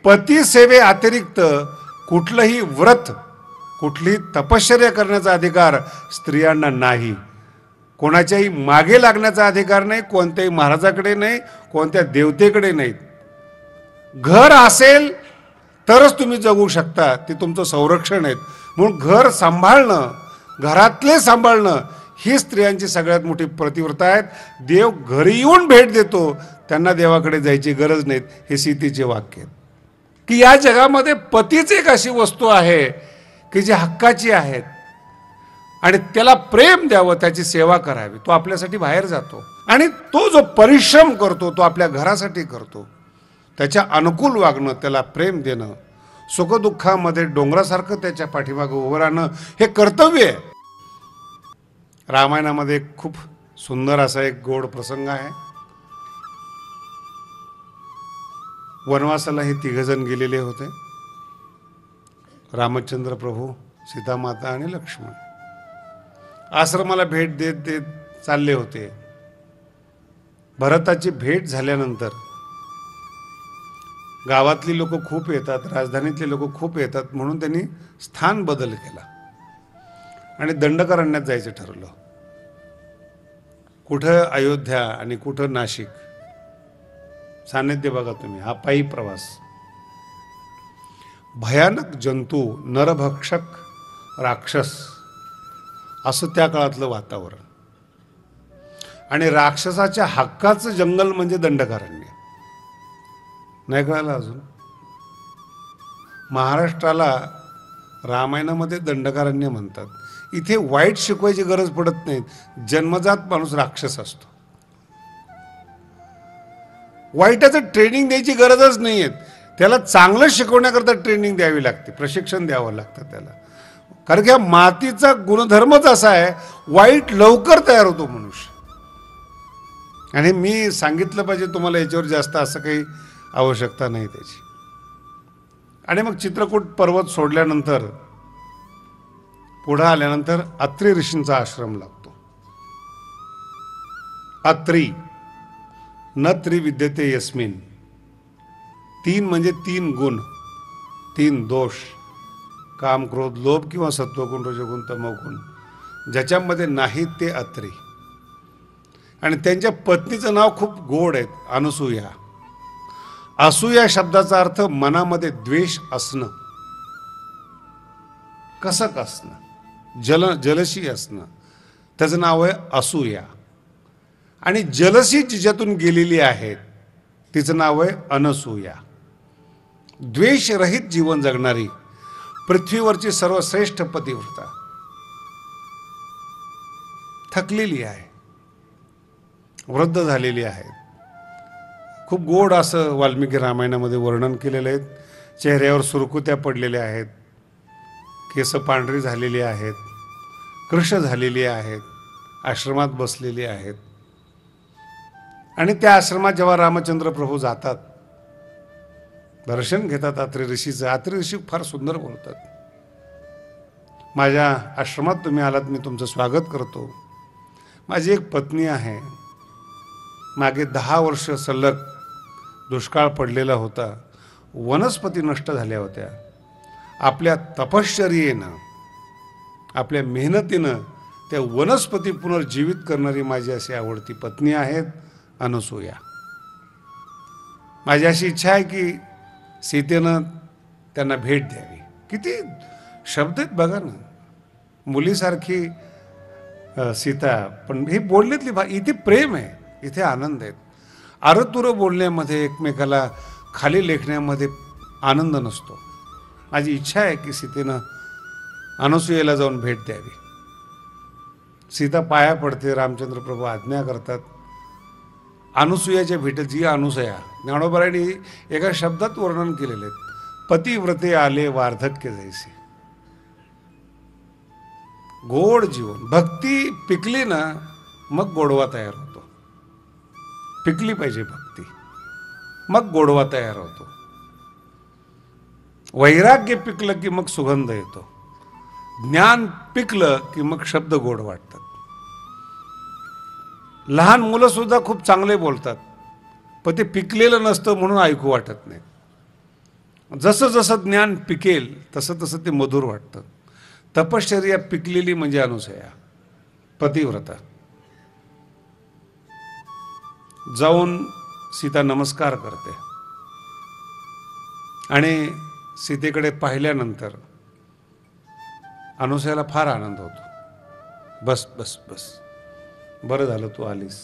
पती सेवे अतिरिक्त कुठलंही व्रत, कुठलीही तपश्चर्या करण्याचा अधिकार स्त्रियांना नाही. कोणाच्याही मागे लागण्याचा अधिकार नाही, कोणत्याही महाराजाकडे नाही, कोणत्या देवतेकडे नाहीत. घर असेल तरच तुम्ही जगू शकता, ते तुमचं संरक्षण आहे. म्हणून घर सांभाळणं, घरातले सांभाळणं ही स्त्रियांची सगळ्यात मोठी प्रतिव्रता आहेत. देव घरी येऊन भेट देतो, त्यांना देवाकडे जायची गरज नाही. हे सीतेचे वाक्य आहेत की या जगामध्ये पतीच एक अशी वस्तू आहे की जी हक्काची आहेत आणि त्याला प्रेम द्यावं, त्याची सेवा करावी. तो आपल्यासाठी बाहेर जातो आणि तो जो परिश्रम करतो तो आपल्या घरासाठी करतो. त्याच्या अनुकूल वागणं, त्याला प्रेम देणं, सुखदुःखामध्ये डोंगरासारखं त्याच्या पाठीमागं उभं राहणं हे कर्तव्य आहे. रामायणामध्ये एक खूप सुंदर असा एक गोड प्रसंग आहे. वनवासाला हे तिघजण गेलेले होते, रामचंद्र प्रभू, सीतामाता आणि लक्ष्मण. आश्रमाला भेट देत देत चालले होते. भरताची भेट झाल्यानंतर गावातली लोक खूप येतात, राजधानीतले लोक खूप येतात, म्हणून त्यांनी स्थान बदल केला आणि दंडकारण्यात जायचं ठरवलं. कुठं अयोध्या आणि कुठं नाशिक. सान्निध्य बघा तुम्ही, हा पायी प्रवास. भयानक जंतू, नरभक्षक राक्षस, असं त्या काळातलं वातावरण. आणि राक्षसाच्या हक्काचं जंगल म्हणजे दंडकारण्य. नाही कळालं अजून? महाराष्ट्राला रामायणामध्ये दंडकारण्य म्हणतात. इथे वाईट शिकवायची गरज पडत नाही. जन्मजात माणूस राक्षस असतो. वाईटाचं ट्रेनिंग द्यायची गरजच नाही आहे. त्याला चांगलं शिकवण्याकरता ट्रेनिंग द्यावी लागते, प्रशिक्षण द्यावं लागतं त्याला. कारण की हा मातीचा गुणधर्मच असा आहे, वाईट लवकर तयार होतो मनुष्य. आणि मी सांगितलं पाहिजे तुम्हाला, याच्यावर जास्त असं काही आवश्यकता नाही त्याची. आणि मग चित्रकूट पर्वत सोडल्यानंतर पुढे आल्यानंतर अत्री ऋषींचा आश्रम लागतो. अत्री न त्रिविद्यते यस्मिन. 3 म्हणजे 3 गुण, 3 दोष, काम, क्रोध, लोभ किंवा सत्वगुण, रजोगुण, तमोगुण, ज्याच्यामध्ये नाहीत ते अत्री. आणि त्यांच्या पत्नीचं नाव खूप गोड आहे, अनसूया. असूया शब्दाचा अर्थ मनामध्ये द्वेष असणं, कसक असणं, जलशी असणं. त्याचं नाव आहे असूया. आणि जलसी जिच्यातून गेलेली आहे तिचं नाव आहे अनसूया. द्वेषरहित जीवन जगणारी पृथ्वीवरची सर्वश्रेष्ठ पतिव्रता. थकलेली आहे, वृद्ध झालेली आहे. खूप गोड असं वाल्मिकी रामायणामध्ये वर्णन केलेलं आहे. चेहऱ्यावर सुरकुत्या पडलेल्या आहेत, केस पांढरी झालेली आहेत, कृश झालेली आहेत, आश्रमात बसलेली आहेत. आणि त्या आश्रमात जेव्हा रामचंद्र प्रभू जातात, दर्शन घेतात अत्री ऋषीचं. अत्री ऋषी फार सुंदर बोलतात. माझ्या आश्रमात तुम्ही आलात, मी तुमचं स्वागत करतो. माझी एक पत्नी आहे, मागे 10 वर्ष सलग दुष्काळ पडलेला होता, वनस्पती नष्ट झाल्या होत्या. आपल्या तपश्चर्येनं, आपल्या मेहनतीनं त्या वनस्पती पुनर्जीवित करणारी माझी अशी आवडती पत्नी आहेत अनसूया. माझी अशी इच्छा आहे की सीतेनं त्यांना भेट द्यावी. किती शब्द आहेत बघा ना, मुलीसारखी सीता, पण ही बोलण्यातली इथे प्रेम आहे, इथे आनंद आहे. आरतुर बोलण्यामध्ये, एकमेकाला खाली लेखण्यामध्ये आनंद नसतो. माझी इच्छा आहे की सीतेनं अनसूयेला जाऊन भेट द्यावी. सीता पाया पडते, रामचंद्र प्रभू आज्ञा करतात. अनुसूयाच्या भेटीत, जी अनुसया, ज्ञानोबारायांनी एका शब्दात वर्णन केलेले आहेत, पतिव्रते आले वार्धक्य जैसे. गोड जीवन, भक्ती पिकली ना मग गोडवा तयार होतो. पिकली पाहिजे भक्ती, मग गोडवा तयार होतो. वैराग्य पिकलं की मग सुगंध येतो. ज्ञान पिकलं की मग शब्द गोड वाटतात. लहान मुलं सुद्धा खूप चांगले बोलतात, पण ते पिकलेलं नसतं म्हणून ऐकू वाटत नाही. जसं जसं ज्ञान पिकेल तसं तसं ते मधुर वाटतं. तपश्चर्या पिकलेली म्हणजे अनुसया, पतिव्रता. जाऊन सीता नमस्कार करते आणि सीतेकडे पाहिल्यानंतर अनुसयाला फार आनंद होतो. बस बस बस, बरं झालं तू आलीस.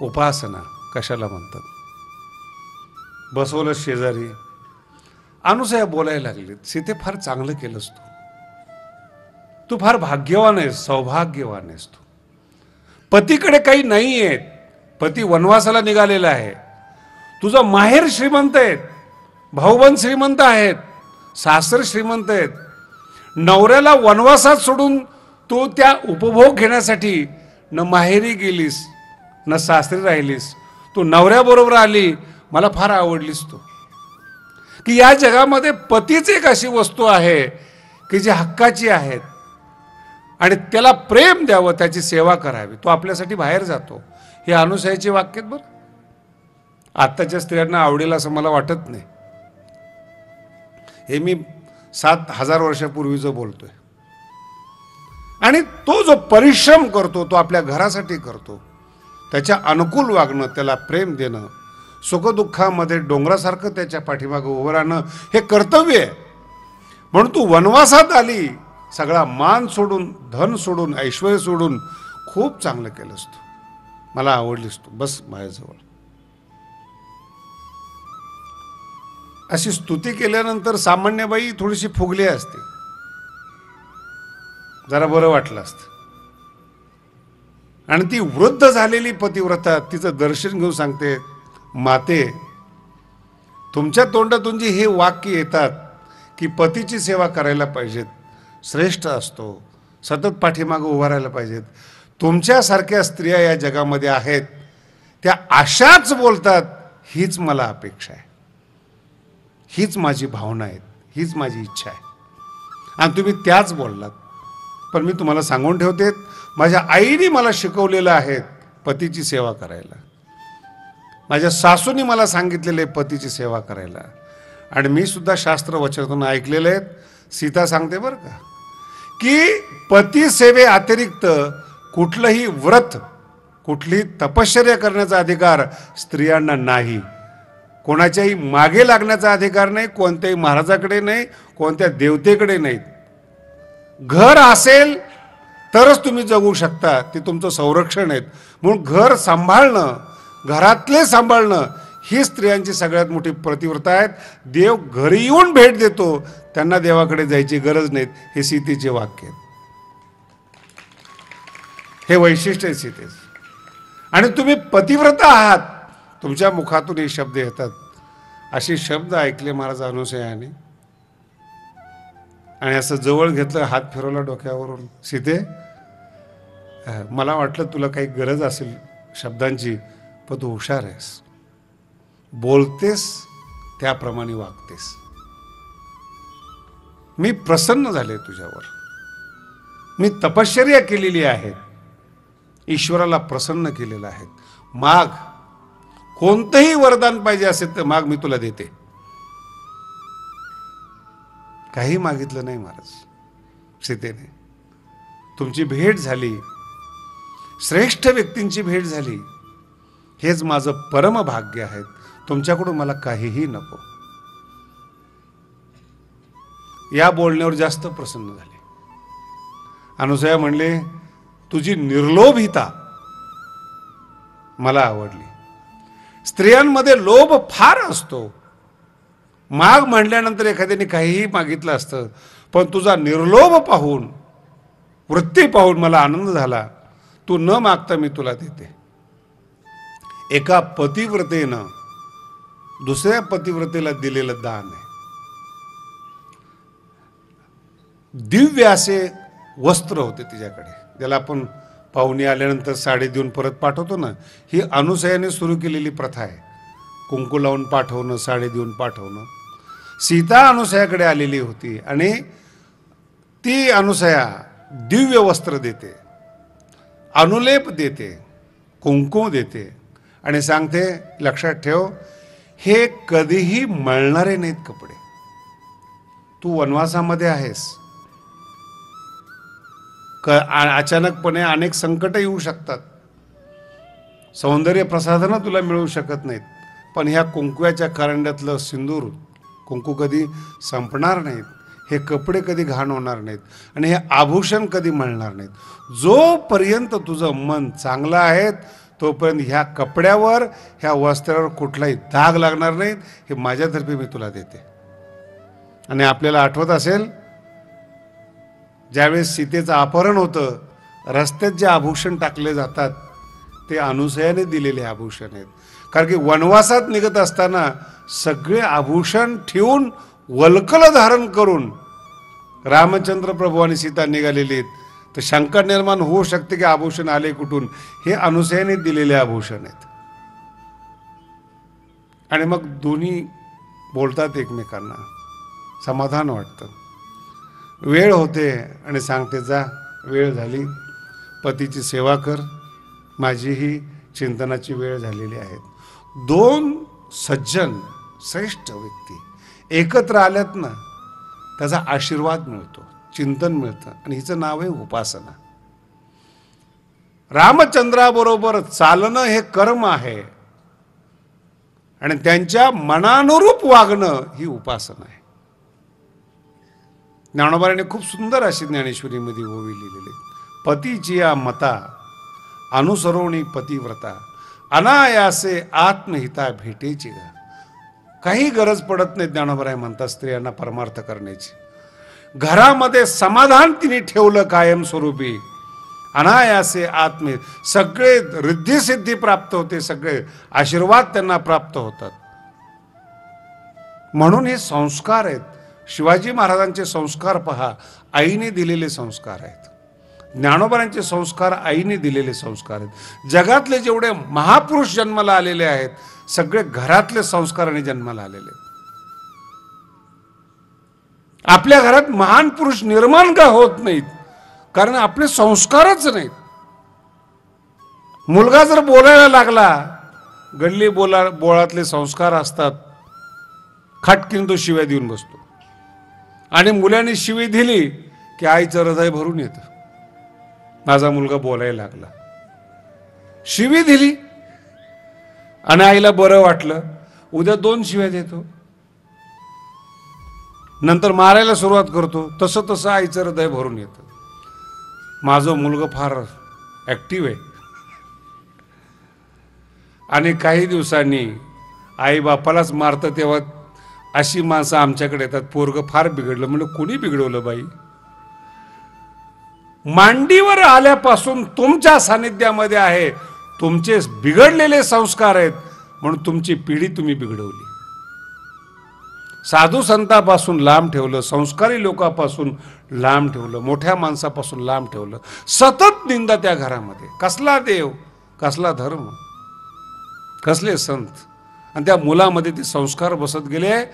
उपासना कशाला म्हणतात. बसवलं शेजारी. अनुसया बोलायला लागली, सीते फार चांगलं केलंस तू, तू फार भाग्यवान आहेस, सौभाग्यवान आहेस तू. पतीकडे काही नाही आहेत, पती वनवासाला निघालेला आहे. तुझं माहेर श्रीमंत आहेत, भाऊबंद श्रीमंत आहेत, सासर श्रीमंत आहेत. नवऱ्याला वनवासात सोडून तू त्या उपभोग घेण्यासाठी न माहेरी गेलीस न सासरी राहिलीस, तू नवऱ्याबरोबर आली. मला फार आवडलीस तू. की या जगामध्ये पतीच एक अशी वस्तू आहे की जी हक्काची आहेत आणि त्याला प्रेम द्यावं, त्याची सेवा करावी. तो आपल्यासाठी बाहेर जातो. हे अनुसयाची वाक्य आहेत बरं. आत्ताच्या स्त्रियांना आवडेल असं मला वाटत नाही. हे मी 7,000 वर्षापूर्वीचं बोलतोय. आणि तो जो परिश्रम करतो तो आपल्या घरासाठी करतो. त्याच्या अनुकूल वागणं, त्याला प्रेम देणं, सुखदुःखामध्ये डोंगरासारखं त्याच्या पाठीमागं उभं राहणं हे कर्तव्य आहे. म्हणून तू वनवासात आली, सगळा मान सोडून, धन सोडून, ऐश्वर्य सोडून, खूप चांगलं केलंस तू, मला आवडलीस तू, बस माझ्याजवळ. अशी स्तुती केल्यानंतर सामान्य बाई थोडीशी फुगली असते, जरा बरं वाटलं असतं. आणि ती वृद्ध झालेली पतिव्रता तिचं दर्शन घेऊन सांगते, माते, तुमच्या तोंडातून जी हे वाक्य येतात की पतीची सेवा करायला पाहिजेत, श्रेष्ठ असतो, सतत पाठीमागं उभा राहायला पाहिजेत, तुमच्यासारख्या स्त्रिया या जगामध्ये आहेत, त्या अशाच बोलतात, हीच मला अपेक्षा आहे, हीच माझी भावना आहे, हीच माझी इच्छा आहे. आणि तुम्ही त्याच बोललात. पण मी तुम्हाला सांगून ठेवते, माझ्या आईने मला शिकवलेलं आहे पतीची सेवा करायला, माझ्या सासूनी मला सांगितलेलं आहे पतीची सेवा करायला, आणि मी सुद्धा शास्त्र वचनातून ऐकलेलं आहे. सीता सांगते बरं का की पती सेवे अतिरिक्त कुठलंही व्रत, कुठलीही तपश्चर्या करण्याचा अधिकार स्त्रियांना नाही. कोणाच्याही मागे लागण्याचा अधिकार नाही, कोणत्याही महाराजाकडे नाही, कोणत्या देवतेकडे नाहीत. घर असेल तरच तुम्ही जगू शकता, ते तुमचं संरक्षण आहे. म्हणून घर सांभाळणं, घरातले सांभाळणं ही स्त्रियांची सगळ्यात मोठी प्रतिव्रता आहे. देव घरी येऊन भेट देतो, त्यांना देवाकडे जायची गरज नाही. हे सीतेचे वाक्य आहे, हे वैशिष्ट्य आहे सीतेचं. आणि तुम्ही पतिव्रता आहात, तुमच्या मुखातून हे शब्द येतात. असे शब्द ऐकले महाराज अनुसयाने आणि असं जवळ घेतलं, हात फिरवला डोक्यावरून. सीते, मला वाटलं तुला काही गरज असेल शब्दांची, पण तू हुशार आहेस, बोलतेस त्याप्रमाणे वागतेस. मी प्रसन्न झाले तुझ्यावर, मी तपश्चर्या केलेली आहे, ईश्वराला प्रसन्न केलेलं आहे. माग, कोणतंही वरदान पाहिजे असेल तर माग, मी तुला देते. काही मागितलं नाही महाराज सीतेने. तुमची भेट झाली, श्रेष्ठ व्यक्तींची भेट झाली, हेच माझं परम भाग्य आहे. तुमच्याकडून मला काहीही नको. या बोलण्यावर जास्त प्रसन्न झाले. अनुसया म्हणले, तुझी निर्लोभिता मला आवडली. स्त्रियांमध्ये लोभ फार असतो. माग म्हणल्यानंतर एखाद्याने काहीही मागितलं असतं, पण तुझा निर्लोभ पाहून, वृत्ती पाहून मला आनंद झाला. तू न मागता मी तुला देते. एका पतिव्रतेनं दुसऱ्या पतिव्रतेला दिलेलं दान आहे. दिव्य असे वस्त्र होते तिच्याकडे, ज्याला आपण पाहुणे आल्यानंतर साडी देऊन परत पाठवतो ना, ही अनुसयाने सुरू केलेली प्रथा आहे. कुंकू लावून पाठवणं, साडी देऊन पाठवणं. सीता अनुसयाकडे आलेली होती आणि ती अनुसया दिव्य वस्त्र देते, अनुलेप देते, कुंकू देते आणि सांगते, लक्षात ठेव, हे कधीही मळणारे नाहीत कपडे. तू वनवासामध्ये आहेस, अचानकपणे अनेक संकट येऊ शकतात, सौंदर्य प्रसाधनं तुला मिळू शकत नाहीत, पण ह्या कुंकव्याच्या करंड्यातलं सिंदूर, कुंकू कधी संपणार नाहीत, हे कपडे कधी घाण होणार नाहीत, आणि हे आभूषण कधी मळणार नाहीत. जोपर्यंत तुझं मन चांगलं आहे तोपर्यंत ह्या कपड्यावर, ह्या वस्त्रावर कुठलाही दाग लागणार नाहीत. हे माझ्यातर्फे मी तुला देते. आणि आपल्याला आठवत असेल, ज्यावेळेस सीतेचं अपहरण होतं, रस्त्यात जे आभूषण टाकले जातात ते अनुसयाने दिलेले आभूषण आहेत. कारण की वनवासात निघत असताना सगळे आभूषण ठेवून वल्कल धारण करून रामचंद्र प्रभू आणि सीता निघालेले आहेत. तर शंका निर्माण होऊ शकते की आभूषण आले कुठून. हे अनुसयाने दिलेले आभूषण आहेत. आणि मग दोन्ही बोलतात एकमेकांना, समाधान वाटतं. वेळ होते आणि सांगते, जा वेळ झाली, पतीची सेवा कर, माझीही चिंतनाची वेळ झालेली आहे. दोन सज्जन श्रेष्ठ व्यक्ती एकत्र आल्यात ना, त्याचा आशीर्वाद मिळतो, चिंतन मिळतं, आणि हिचं नाव आहे उपासना. रामचंद्राबरोबर चालणं हे कर्म आहे, आणि त्यांच्या मनानुरूप वागणं ही उपासना आहे. ज्ञानोबाने खूप सुंदर अशी ज्ञानेश्वरीमध्ये ओवी लिहिलेली, पतीची या मता अनुसरोणी पतिव्रता, अनायासे आत्महिता भेटेची गा. काही गरज पडत नाही, ज्ञानोबराय म्हणतात, स्त्रियांना परमार्थ करण्याची. घरामध्ये समाधान तिने ठेवलं कायमस्वरूपी, अनायासे आत्मे, सगळे रिद्धिसिद्धी प्राप्त होते, सगळे आशीर्वाद त्यांना प्राप्त होतात. म्हणून हे संस्कार आहेत. शिवाजी महाराजांचे संस्कार पहा, आईने दिलेले संस्कार आहेत. ज्ञानोबांचे संस्कार आईने दिलेले संस्कार आहेत. जगातले जेवढे महापुरुष जन्माला आलेले आहेत, सगळे घरातले संस्काराने जन्माला आलेले. आपल्या घरात महान पुरुष निर्माण का होत नाहीत? कारण आपले संस्कारच नाहीत. मुलगा जर बोलायला लागला, गल्ली बोळातले संस्कार असतात, खटकीन तो शिव्या देऊन बसतो. आणि मुलांनी शिवी दिली की आईचं हृदय भरून येतं, माझा मुलगा बोलायला लागला. शिवी दिली आणि आईला बरं वाटलं, उद्या 2 शिव्या देतो, नंतर मारायला सुरुवात करतो. तसं तसं आईचं हृदय भरून येतं, माझा मुलगा फार ऍक्टिव्ह आहे. आणि काही दिवसांनी आई बापालाच मारतं, तेव्हा अशी माणसं आमच्याकडे येतात, पोरगं फार बिघडलं. म्हणजे कोणी बिघडवलं बाई? मांडीवर आल्यापासून तुमच्या सानिध्यामध्ये आहे, तुमचे बिघडलेले संस्कार आहेत, म्हणून तुमची पिढी तुम्ही बिघडवली. साधू संतापासून लांब ठेवलं, संस्कारी लोकांपासून लांब ठेवलं, मोठ्या माणसापासून लांब ठेवलं. सतत निंदा त्या घरामध्ये. कसला देव, कसला धर्म, कसले संत. आणि त्या मुलामध्ये ते संस्कार बसत गेले.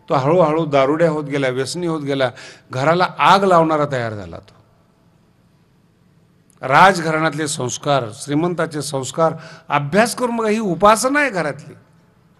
तो हळूहळू दारुड्या होत गेला, व्यसनी होत गेला, घराला आग लावणारा तयार झाला. तो राजघराण्यातले संस्कार, श्रीमंताचे संस्कार अभ्यास करून, मग ही उपासना आहे घरातली.